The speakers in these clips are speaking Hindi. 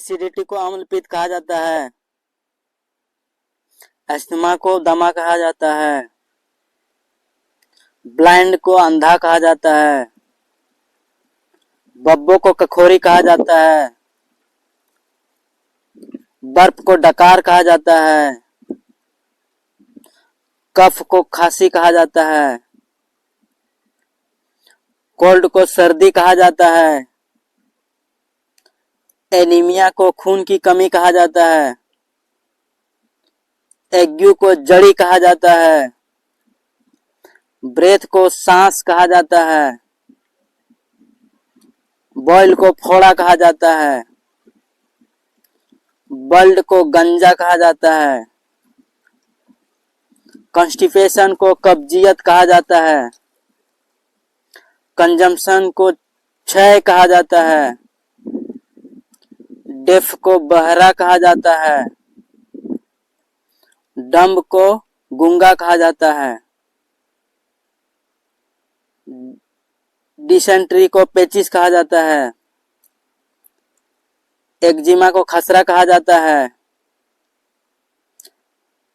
एसिडिटी को अम्ल पित्त कहा जाता है। अस्थमा को दमा कहा जाता है। ब्लाइंड को अंधा कहा जाता है। बब्बो को कखोरी कहा जाता है। बर्फ को डकार कहा जाता है। कफ को खांसी कहा जाता है। कोल्ड को सर्दी कहा जाता है। एनीमिया को खून की कमी कहा जाता है। एग्यू को जड़ी कहा जाता है। ब्रेथ को सांस कहा जाता है। बॉयल को फोड़ा कहा जाता है। बल्ड को गंजा कहा जाता है। कॉन्स्टिपेशन को कब्जियत कहा जाता है। कंजम्पशन को क्षय कहा जाता है। डेफ को बहरा कहा जाता है। डम्ब को गूंगा कहा जाता है। डिसेंट्री को पेचिस कहा जाता है। एक्जिमा को खसरा कहा जाता है।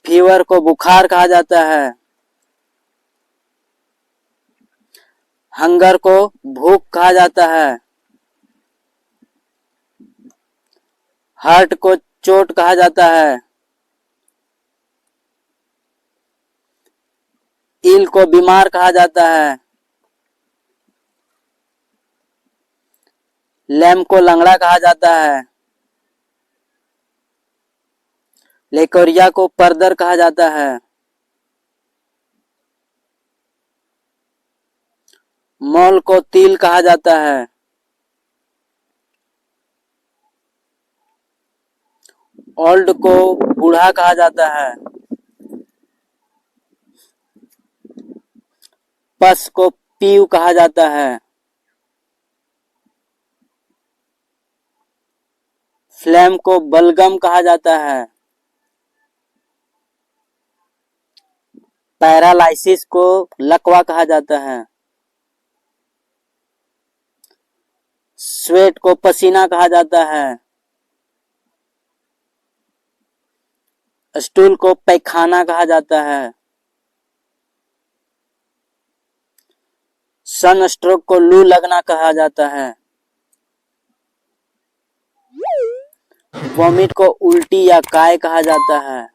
फीवर को बुखार कहा जाता है। हंगर को भूख कहा जाता है। हर्ट को चोट कहा जाता है। इल को बीमार कहा जाता है। लैम को लंगड़ा कहा जाता है। लेकोरिया को परदर कहा जाता है। मॉल को तिल कहा जाता है। ओल्ड को बूढ़ा कहा जाता है। पस को पीव कहा जाता है। फ्लैम को बलगम कहा जाता है। पैरालाइसिस को लकवा कहा जाता है। स्वेट को पसीना कहा जाता है। स्टूल को पैखाना कहा जाता है। सन स्ट्रोक को लू लगना कहा जाता है। वॉमिट को उल्टी या काय कहा जाता है।